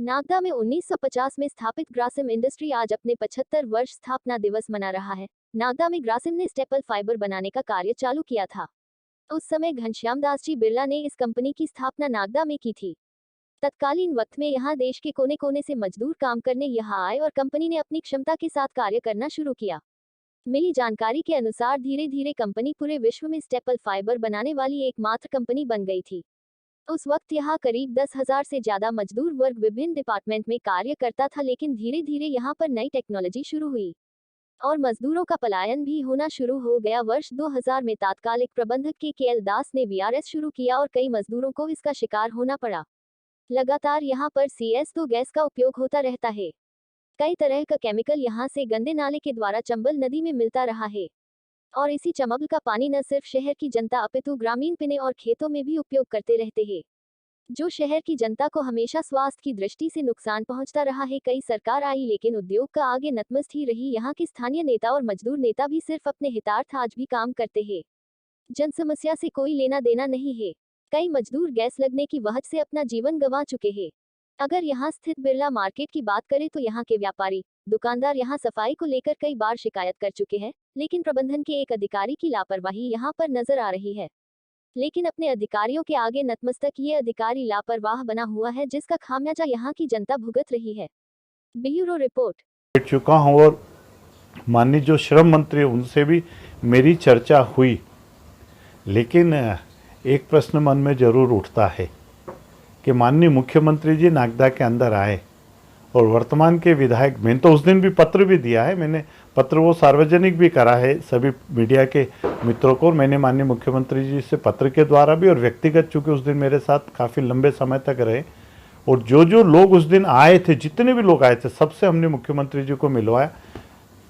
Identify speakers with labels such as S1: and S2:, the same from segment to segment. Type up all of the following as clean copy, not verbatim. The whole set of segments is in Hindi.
S1: नागदा में 1950 में स्थापित ग्रासिम इंडस्ट्री आज अपने 75 वर्ष स्थापना दिवस मना रहा है। नागदा में ग्रासिम ने स्टेपल फाइबर बनाने का कार्य चालू किया था। उस समय घनश्याम दास जी बिरला ने इस कंपनी की स्थापना नागदा में की थी। तत्कालीन वक्त में यहाँ देश के कोने कोने से मजदूर काम करने यहाँ आए और कंपनी ने अपनी क्षमता के साथ कार्य करना शुरू किया। मिली जानकारी के अनुसार धीरे धीरे कंपनी पूरे विश्व में स्टेपल फाइबर बनाने वाली एकमात्र कंपनी बन गई थी। उस वक्त यहाँ करीब 10,000 से ज्यादा मजदूर वर्ग विभिन्न डिपार्टमेंट में कार्य करता था, लेकिन धीरे धीरे यहाँ पर नई टेक्नोलॉजी शुरू हुई और मजदूरों का पलायन भी होना शुरू हो गया। वर्ष 2000 में तात्कालिक प्रबंधक के एल दास ने वीआरएस शुरू किया और कई मजदूरों को इसका शिकार होना पड़ा। लगातार यहाँ पर CS2 गैस का उपयोग होता रहता है। कई तरह का केमिकल यहाँ से गंदे नाले के द्वारा चंबल नदी में मिलता रहा है और इसी चंबल का पानी न सिर्फ शहर की जनता अपितु ग्रामीण पीने और खेतों में भी उपयोग करते रहते हैं, जो शहर की जनता को हमेशा स्वास्थ्य की दृष्टि से नुकसान पहुंचता रहा है। कई सरकार आई लेकिन उद्योग का आगे नतमस्त ही रही। यहाँ के स्थानीय नेता और मजदूर नेता भी सिर्फ अपने हितार्थ आज भी काम करते हैं। जन समस्या से कोई लेना देना नहीं है। कई मजदूर गैस लगने की वजह से अपना जीवन गंवा चुके हैं। अगर यहाँ स्थित बिरला मार्केट की बात करें तो यहाँ के व्यापारी दुकानदार यहाँ सफाई को लेकर कई बार शिकायत कर चुके हैं, लेकिन प्रबंधन के एक अधिकारी की लापरवाही यहाँ पर नजर आ रही है। लेकिन अपने अधिकारियों के आगे नतमस्तक ये अधिकारी लापरवाह बना हुआ है, जिसका खामियाजा यहाँ की जनता भुगत रही है। Bureau report.
S2: बैठ चुका हूँ और माननीय जो श्रम मंत्री उनसे भी मेरी चर्चा हुई, लेकिन एक प्रश्न मन में जरूर उठता है कि माननीय मुख्यमंत्री जी नागदा के अंदर आए और वर्तमान के विधायक, मैंने तो उस दिन भी पत्र भी दिया है, मैंने पत्र वो सार्वजनिक भी करा है सभी मीडिया के मित्रों को, और मैंने माननीय मुख्यमंत्री जी से पत्र के द्वारा भी और व्यक्तिगत, चूँकि उस दिन मेरे साथ काफ़ी लंबे समय तक रहे और जो लोग उस दिन आए थे, जितने भी लोग आए थे, सबसे हमने मुख्यमंत्री जी को मिलवाया।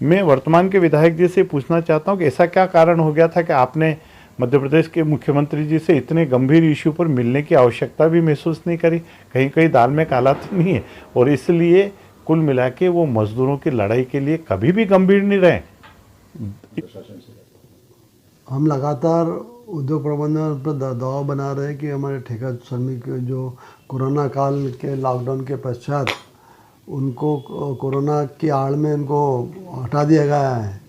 S2: मैं वर्तमान के विधायक जी से पूछना चाहता हूँ कि ऐसा क्या कारण हो गया था कि आपने मध्य प्रदेश के मुख्यमंत्री जी से इतने गंभीर इश्यू पर मिलने की आवश्यकता भी महसूस नहीं करी? कहीं कहीं दाल में काला तो नहीं है, और इसलिए कुल मिला के वो मजदूरों की लड़ाई के लिए कभी भी गंभीर नहीं रहे।
S3: हम लगातार उद्योग प्रबंधन पर दबाव बना रहे हैं कि हमारे ठेका श्रमिक जो कोरोना काल के लॉकडाउन के पश्चात उनको कोरोना की आड़ में उनको हटा दिया गया है।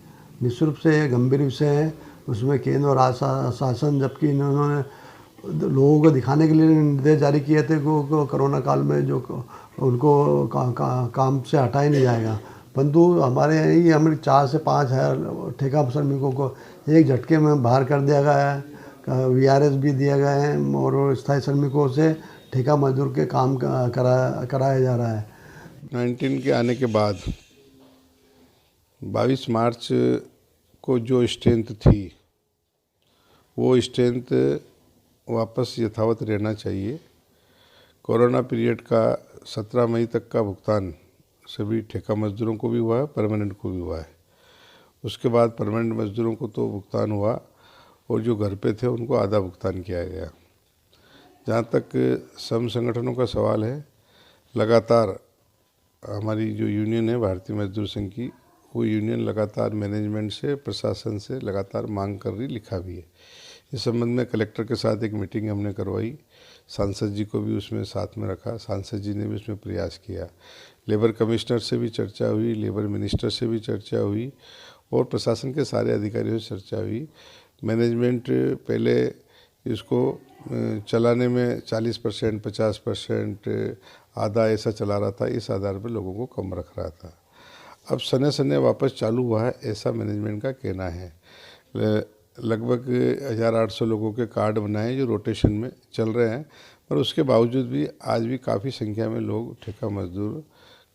S3: निश्चित रूप से गंभीर विषय है। उसमें केंद्र और शासन, जबकि इन्होंने लोगों को दिखाने के लिए निर्देश जारी किए थे कि कोरोना काल में जो उनको काम से हटा ही नहीं जाएगा, परंतु हमारे यही हमारे 4 से 5 हज़ार ठेका श्रमिकों को एक झटके में बाहर कर दिया गया है। वीआरएस भी दिया गया है और स्थायी श्रमिकों से ठेका मजदूर के काम कराया जा रहा है।
S4: 19 के आने के बाद 22 मार्च को जो स्ट्रेंथ थी वो स्ट्रेंथ वापस यथावत रहना चाहिए। कोरोना पीरियड का 17 मई तक का भुगतान सभी ठेका मजदूरों को भी हुआ है, परमानेंट को भी हुआ है। उसके बाद परमानेंट मजदूरों को तो भुगतान हुआ और जो घर पे थे उनको आधा भुगतान किया गया। जहाँ तक श्रम संगठनों का सवाल है, लगातार हमारी जो यूनियन है भारतीय मजदूर संघ की, वो यूनियन लगातार मैनेजमेंट से, प्रशासन से लगातार मांग कर रही, लिखा भी है। इस संबंध में कलेक्टर के साथ एक मीटिंग हमने करवाई, सांसद जी को भी उसमें साथ में रखा, सांसद जी ने भी उसमें प्रयास किया। लेबर कमिश्नर से भी चर्चा हुई, लेबर मिनिस्टर से भी चर्चा हुई और प्रशासन के सारे अधिकारियों से चर्चा हुई। मैनेजमेंट पहले इसको चलाने में 40%, 50%, आधा ऐसा चला रहा था, इस आधार पर लोगों को कम रख रहा था। अब सने सने वापस चालू हुआ है, ऐसा मैनेजमेंट का कहना है। लगभग 1800 लोगों के कार्ड बनाए जो रोटेशन में चल रहे हैं, पर उसके बावजूद भी आज भी काफ़ी संख्या में लोग ठेका मजदूर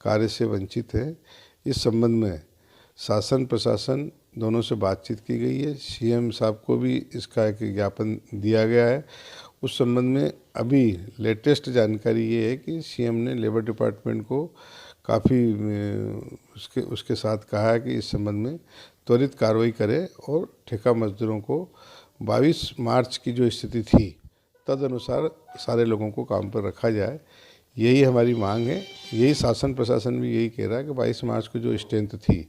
S4: कार्य से वंचित हैं। इस संबंध में शासन प्रशासन दोनों से बातचीत की गई है। सीएम साहब को भी इसका एक ज्ञापन दिया गया है। उस संबंध में अभी लेटेस्ट जानकारी ये है कि सीएम ने लेबर डिपार्टमेंट को काफ़ी उसके साथ कहा है कि इस संबंध में त्वरित कार्रवाई करे और ठेका मजदूरों को 22 मार्च की जो स्थिति थी तद अनुसार सारे लोगों को काम पर रखा जाए। यही हमारी मांग है। यही शासन प्रशासन भी यही कह रहा है कि 22 मार्च को जो स्ट्रेंथ थी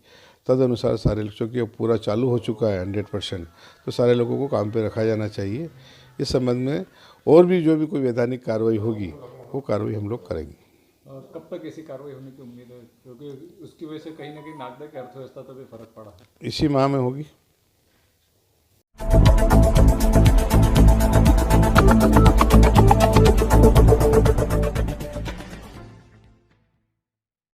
S4: तद अनुसार सारे, क्योंकि अब पूरा चालू हो चुका है 100%, तो सारे लोगों को काम पर रखा जाना चाहिए। इस संबंध में और भी जो भी कोई वैधानिक कार्रवाई होगी वो कार्रवाई हम लोग करेंगे।
S5: और कब तक ऐसी कार्रवाई होने की उम्मीद है, क्योंकि उसकी वजह से कहीं ना कहीं नागदा की अर्थव्यवस्था पर भी फर्क पड़ा है।
S4: इसी माह में होगी।